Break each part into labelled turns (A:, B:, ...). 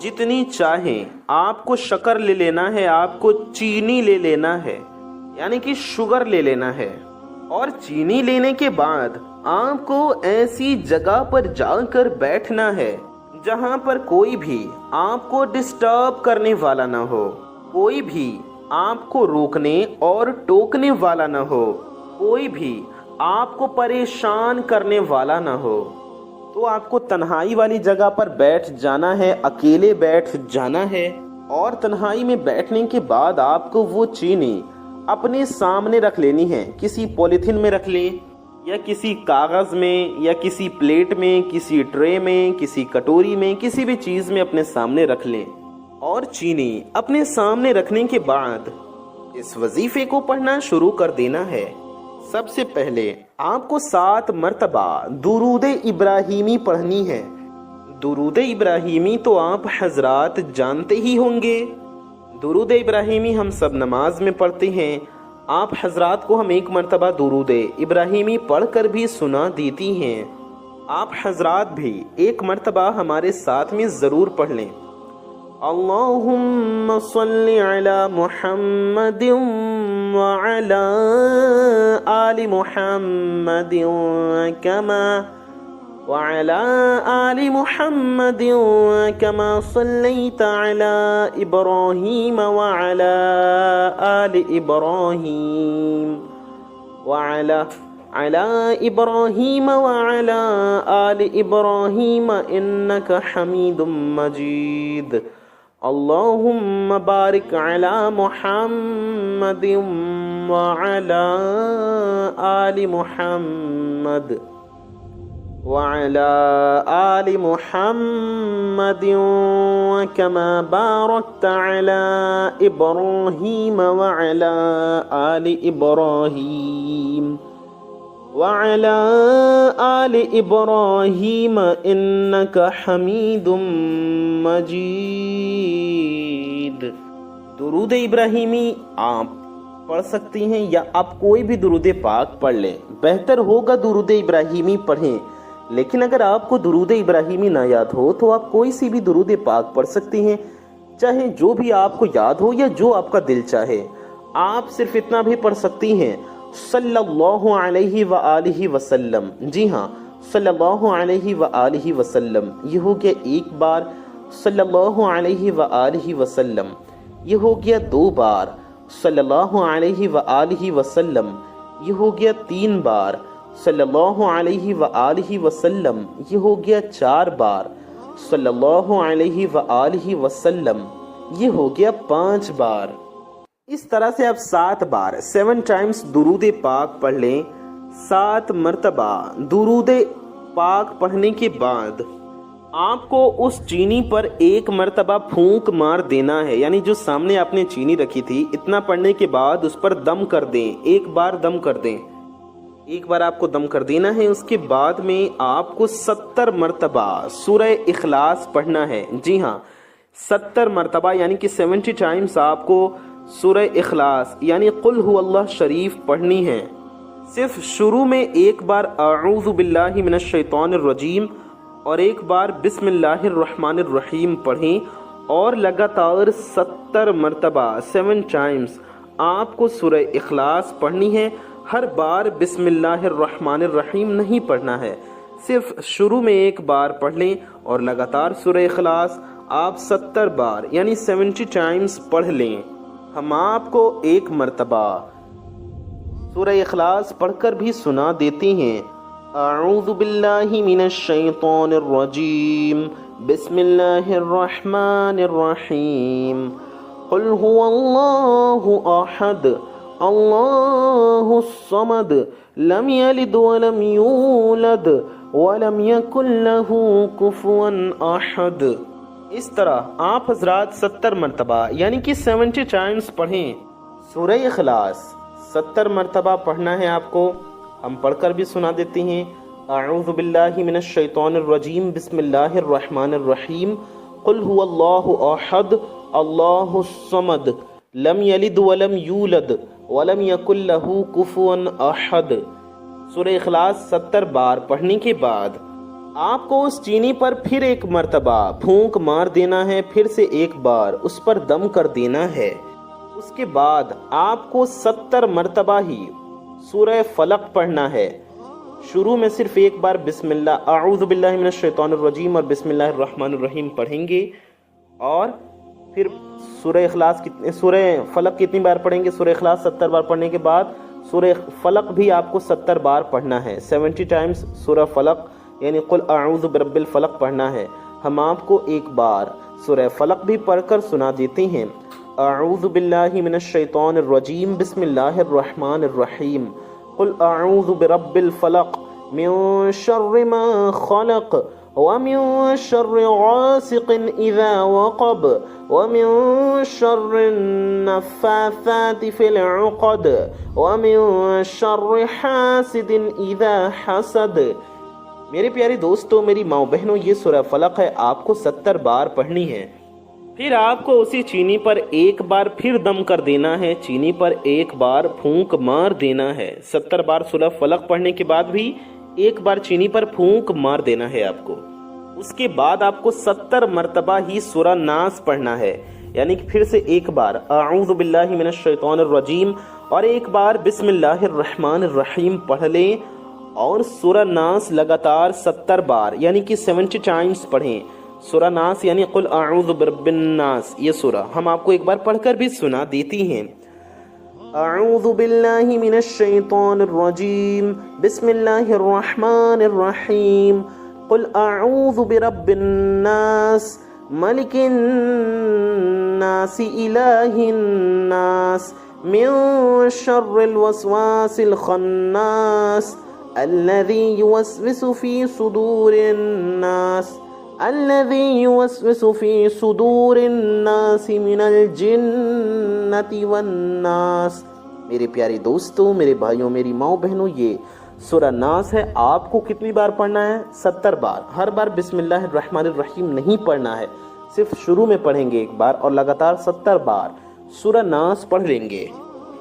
A: جتنی چاہیں آپ کو شکر لے لینا ہے، آپ کو چینی لے لینا ہے، یعنی کہ شوگر لے لینا ہے۔ اور چینی لینے کے بعد آپ کو ایسی جگہ پر جا کر بیٹھنا ہے جہاں پر کوئی بھی آپ کو ڈسٹرب کرنے والا نہ ہو، کوئی بھی آپ کو روکنے اور ٹوکنے والا نہ ہو، کوئی بھی آپ کو پریشان کرنے والا نہ ہو۔ تو آپ کو تنہائی والی جگہ پر بیٹھ جانا ہے، اکیلے بیٹھ جانا ہے، اور تنہائی میں بیٹھنے کے بعد آپ کو وہ چینی اپنے سامنے رکھ لینی ہے۔ کسی پولیتھین میں رکھ لیں، یا کسی کاغذ میں، یا کسی پلیٹ میں، کسی ٹرے میں، کسی کٹوری میں، کسی بھی چیز میں اپنے سامنے رکھ لیں۔ اور چینی اپنے سامنے رکھنے کے بعد اس وظیفے کو پڑھنا شروع کر دینا ہے۔ سب سے پہلے آپ کو 7 مرتبہ درود ابراہیمی پڑھنی ہے۔ درود ابراہیمی تو آپ حضرات جانتے ہی ہوں گے۔ درود ابراہیمی ہم سب نماز میں پڑھتے ہیں۔ آپ حضرات کو ہم 1 مرتبہ درود ابراہیمی پڑھ کر بھی سنا دیتی ہیں۔ آپ حضرات بھی 1 مرتبہ ہمارے ساتھ میں ضرور پڑھ لیں۔ اللہم صلی علی محمد وعلی آل محمد کما وعلى آل محمد كما صليت على إبراهيم وعلى آل إبراهيم على إبراهيم وعلى آل إبراهيم إنك حميد مجيد اللهم بارك على محمد وعلى آل محمد وعلى آل محمد كما باركت على إبراهيم وعلى آل إبراهيم وعلى آل إبراهيم إنك حميد مجيد۔ درود ابراہیمی آپ پڑھ سکتی ہیں، یا آپ کوئی بھی درود پاک پڑھ لیں، بہتر ہوگا درود ابراہیمی پڑھیں۔ لیکن اگر آپ کو درود ابراہیمی نہ یاد ہو تو آپ کوئی سی بھی درود پاک پڑھ سکتی ہیں، چاہے جو بھی آپ کو یاد ہو یا جو آپ کا دل چاہے۔ آپ صرف اتنا بھی پڑھ سکتی ہیں صلی اللہ علیہ وآلہ وسلم۔ جی ہاں، صلی اللہ علیہ وآلہ وسلم، یہ ہو گیا 1 بار۔ صلی اللہ علیہ وآلہ وسلم، یہ ہو گیا 2 بار۔ صلی اللہ علیہ وآلہ وسلم، یہ ہو گیا 3 بار۔ صلی اللہ علیہ وآلہ وسلم، یہ ہو گیا 4 بار۔ صلی اللہ علیہ وآلہ وسلم، یہ ہو گیا 5 بار۔ اس طرح سے آپ 7 بار 7 ٹائمز درود پاک پڑھ لیں۔ 7 مرتبہ درود پاک پڑھنے کے بعد آپ کو اس چینی پر 1 مرتبہ پھونک مار دینا ہے، یعنی جو سامنے آپ نے چینی رکھی تھی، اتنا پڑھنے کے بعد اس پر دم کر دیں۔ 1 بار دم کر دیں، 1 بار آپ کو دم کر دینا ہے۔ اس کے بعد میں آپ کو 70 مرتبہ سورہ اخلاص پڑھنا ہے۔ جی ہاں، 70 مرتبہ یعنی کہ 70 ٹائمز آپ کو سورہ اخلاص یعنی قل هو اللہ شریف پڑھنی ہے۔ صرف شروع میں 1 بار اعوذ باللہ من الشیطان الرجیم اور 1 بار بسم اللہ الرحمن الرحیم پڑھیں، اور لگاتار 70 مرتبہ 7 ٹائمز آپ کو سورہ اخلاص پڑھنی ہے۔ ہر بار بسم اللہ الرحمن الرحیم نہیں پڑھنا ہے، صرف شروع میں 1 بار پڑھ لیں اور لگاتار سورہ اخلاص آپ 70 بار یعنی 70 ٹائمز پڑھ لیں۔ ہم آپ کو 1 مرتبہ سورہ اخلاص پڑھ کر بھی سنا دیتے ہیں۔ اعوذ باللہ من الشیطان الرجیم، بسم اللہ الرحمن الرحیم، قل هو اللہ احد اللہ الصمد لم یلد ولم یولد ولم یکن له کفوا احد۔ اس طرح آپ حضرات 70 مرتبہ یعنی کہ 70 ٹائمز پڑھیں۔ سورہ اخلاص 70 مرتبہ پڑھنا ہے آپ کو، ہم پڑھ کر بھی سنا دیتے ہیں۔ اعوذ باللہ من الشیطان الرجیم، بسم اللہ الرحمن الرحیم، قل هو اللہ احد اللہ الصمد لم یلد ولم یولد ولم یکن له کفوا احد۔ سورہ اخلاص 70 بار پڑھنے کے بعد آپ کو اس چینی پر پھر ایک مرتبہ پھونک مار دینا ہے، پھر سے ایک بار اس پر دم کر دینا ہے۔ اس کے بعد آپ کو 70 مرتبہ ہی سورہ فلق پڑھنا ہے۔ شروع میں صرف ایک بار بسم اللہ اعوذ باللہ من الشیطان الرجیم اور بسم اللہ الرحمن الرحیم پڑھیں گے، اور پھر سورہ فلق کتنی بار پڑھیں گے؟ سورہ اخلاص 70 بار پڑھنے کے بعد سورہ فلق بھی آپ کو 70 بار پڑھنا ہے۔ 70 ٹائمز سورہ فلق یعنی قل اعوذ برب الفلق پڑھنا ہے۔ ہم آپ کو ایک بار سورہ فلق بھی پڑھ کر سنا دیتے ہیں۔ اعوذ باللہ من الشیطان الرجیم بسم اللہ الرحمن الرحیم قل اعوذ برب الفلق من شر ما خلق ومن شر غاسق اذا وقب ومن شر النفاثات في العقد ومن شر حاسد اذا حسد۔ میرے پیارے دوستو، میری ماں بہنوں، یہ سورہ فلق ہے، آپ کو 70 بار پڑھنی ہے۔ پھر آپ کو اسی چینی پر ایک بار پھر دم کر دینا ہے، چینی پر ایک بار پھونک مار دینا ہے۔ 70 بار سورہ فلق پڑھنے کے بعد بھی ایک بار چینی پر پھونک مار دینا ہے آپ کو۔ اس کے بعد آپ کو 70 مرتبہ ہی سورہ ناس پڑھنا ہے، یعنی کہ پھر سے ایک بار اعوذ باللہ من الشیطان الرجیم اور ایک بار بسم اللہ الرحمن الرحیم پڑھ لیں، اور سورہ ناس لگاتار 70 بار یعنی کہ 70 ٹائمز پڑھیں۔ سورہ ناس یعنی قل اعوذ برب الناس، یہ سورہ ہم آپ کو ایک بار پڑھ کر بھی سنا دیتی ہیں۔ اعوذ باللہ من الشیطان الرجیم بسم اللہ الرحمن الرحیم قل اعوذ برب الناس ملک الناس الہ الناس من شر الوسواس الخناس الذي يوسوس في صدور الناس من الجنة والناس۔ میرے پیارے دوستوں، میرے بھائیوں، میری ماں بہنوں، یہ سورہ ناس ہے، آپ کو کتنی بار پڑھنا ہے؟ 70 بار۔ ہر بار بسم اللہ الرحمن الرحیم نہیں پڑھنا ہے، صرف شروع میں پڑھیں گے ایک بار اور لگاتار 70 بار سورہ ناس پڑھ لیں گے۔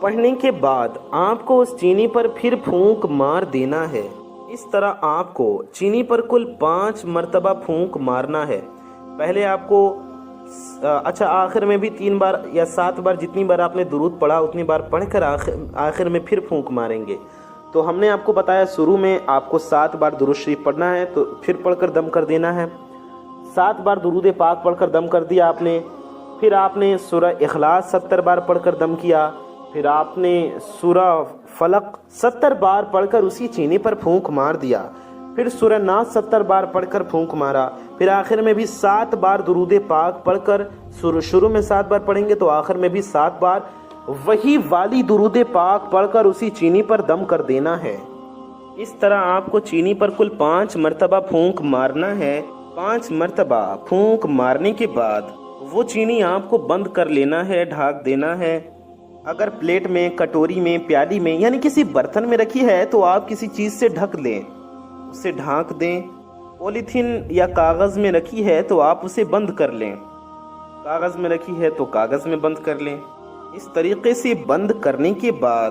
A: پڑھنے کے بعد آپ کو اس چینی پر پھر پھونک مار دینا ہے۔ اس طرح آپ کو چینی پر کل 5 مرتبہ پھونک مارنا ہے۔ پہلے آپ کو آخر میں بھی 3 بار یا 7 بار، جتنی بار آپ نے درود پڑھا اتنی بار پڑھ کر آخر میں پھر پھونک ماریں گے۔ تو ہم نے آپ کو بتایا شروع میں آپ کو 7 بار درود شریف پڑھنا ہے، تو پھر پڑھ کر دم کر دینا ہے۔ 7 بار درود پاک پڑھ کر دم کر دیا آپ نے، پھر آپ نے سورہ اخلاص 70 بار پڑھ کر دم کیا، پھر آپ نے سورہ فلق 70 بار پڑھ کر اسی چینی پر پھونک مار دیا، پھر سورہ ناس 70 بار پڑھ کر پھونک مارا، پھر آخر میں بھی 7 بار درود پاک پڑھ کر، شروع میں 7 بار پڑھیں گے تو آخر میں بھی 7 بار وہی والی درود پاک پڑھ کر اسی چینی پر دم کر دینا ہے۔ اس طرح آپ کو چینی پر کل 5 مرتبہ پھونک مارنا ہے۔ 5 مرتبہ پھونک مارنے کے بعد وہ چینی آپ کو بند کر لینا ہے، ڈھانک دینا ہے۔ اگر پلیٹ میں، کٹوری میں، پیالی میں یعنی کسی برتن میں رکھی ہے تو آپ کسی چیز سے ڈھک لیں، اسے ڈھانک دیں۔ پولیتھین یا کاغذ میں رکھی ہے تو آپ اسے بند کر لیں، کاغذ میں رکھی ہے تو کاغذ میں بند کر لیں۔ اس طریقے سے بند کرنے کے بعد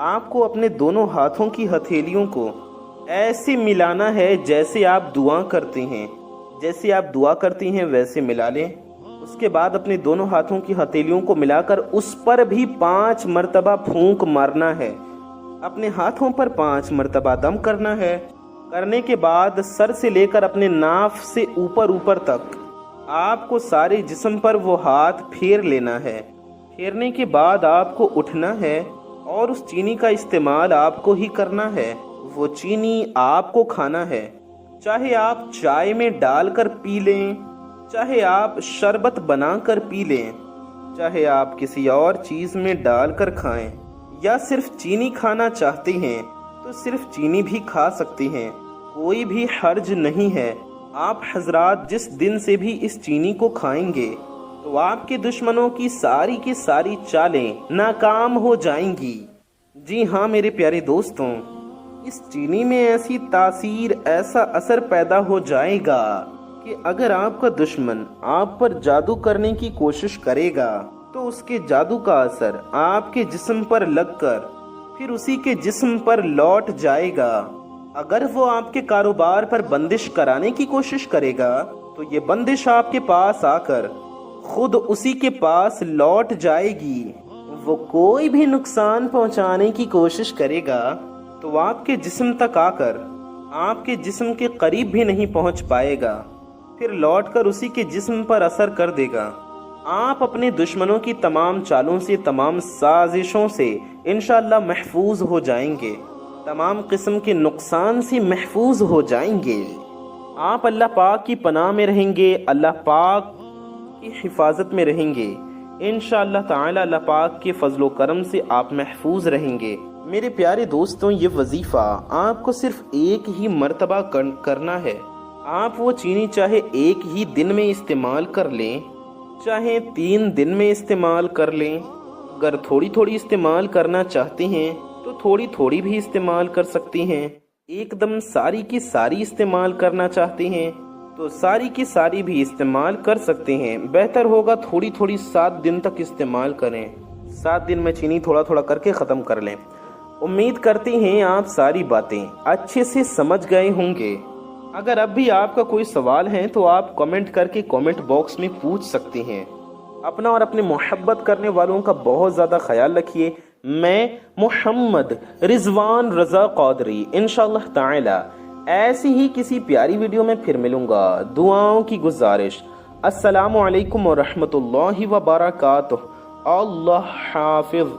A: آپ کو اپنے دونوں ہاتھوں کی ہتھیلیوں کو ایسے ملانا ہے جیسے آپ دعا کرتے ہیں، جیسے آپ دعا کرتے ہیں ویسے ملا لیں۔ اس کے بعد اپنے دونوں ہاتھوں کی ہتھیلیوں کو ملا کر اس پر بھی 5 مرتبہ پھونک مارنا ہے۔ اپنے ہاتھوں پر 5 مرتبہ دم کرنا ہے۔ کرنے کے بعد سر سے لے کر اپنے ناف سے اوپر تک آپ کو سارے جسم پر وہ ہاتھ پھیر لینا ہے۔ پھیرنے کے بعد آپ کو اٹھنا ہے اور اس چینی کا استعمال آپ کو ہی کرنا ہے۔ وہ چینی آپ کو کھانا ہے، چاہے آپ چائے میں ڈال کر پی لیں، چاہے آپ شربت بنا کر پی لیں، چاہے آپ کسی اور چیز میں ڈال کر کھائیں، یا صرف چینی کھانا چاہتے ہیں تو صرف چینی بھی کھا سکتے ہیں، کوئی بھی حرج نہیں ہے۔ آپ حضرات جس دن سے بھی اس چینی کو کھائیں گے تو آپ کے دشمنوں کی ساری چالیں ناکام ہو جائیں گی۔ جی ہاں میرے پیارے دوستوں، اس چینی میں ایسی تاثیر، ایسا اثر پیدا ہو جائے گا کہ اگر آپ کا دشمن آپ پر جادو کرنے کی کوشش کرے گا تو اس کے جادو کا اثر آپ کے جسم پر لگ کر پھر اسی کے جسم پر لوٹ جائے گا۔ اگر وہ آپ کے کاروبار پر بندش کرانے کی کوشش کرے گا تو یہ بندش آپ کے پاس آ کر خود اسی کے پاس لوٹ جائے گی۔ وہ کوئی بھی نقصان پہنچانے کی کوشش کرے گا تو آپ کے جسم تک آ کر آپ کے جسم کے قریب بھی نہیں پہنچ پائے گا، پھر لوٹ کر اسی کے جسم پر اثر کر دے گا۔ آپ اپنے دشمنوں کی تمام چالوں سے، تمام سازشوں سے انشاءاللہ محفوظ ہو جائیں گے، تمام قسم کے نقصان سے محفوظ ہو جائیں گے۔ آپ اللہ پاک کی پناہ میں رہیں گے، اللہ پاک کی حفاظت میں رہیں گے، انشاءاللہ تعالی اللہ پاک کے فضل و کرم سے آپ محفوظ رہیں گے۔ میرے پیارے دوستوں، یہ وظیفہ آپ کو صرف ایک ہی مرتبہ کرنا ہے۔ آپ وہ چینی چاہے ایک ہی دن میں استعمال کر لیں، چاہے 3 دن میں استعمال کر لیں۔ اگر تھوڑی تھوڑی استعمال کرنا چاہتے ہیں تو تھوڑی تھوڑی بھی استعمال کر سکتی ہیں۔ ایک دم ساری کی ساری استعمال کرنا چاہتے ہیں تو ساری کی ساری بھی استعمال کر سکتے ہیں۔ بہتر ہوگا تھوڑی تھوڑی 7 دن تک استعمال کریں، 7 دن میں چینی تھوڑا تھوڑا کر کے ختم کر لیں۔ امید کرتے ہیں آپ ساری باتیں اچھے سے سمجھ گئے ہوں گے۔ اگر اب بھی آپ کا کوئی سوال ہے تو آپ کمنٹ کر کے کمنٹ باکس میں پوچھ سکتے ہیں۔ اپنا اور اپنے محبت کرنے والوں کا بہت زیادہ خیال رکھیے۔ میں محمد رضوان رضا قادری انشاءاللہ تعالی ایسی ہی کسی پیاری ویڈیو میں پھر ملوں گا۔ دعاؤں کی گزارش۔ السلام علیکم ورحمۃ اللہ وبرکاتہ۔ اللہ حافظ۔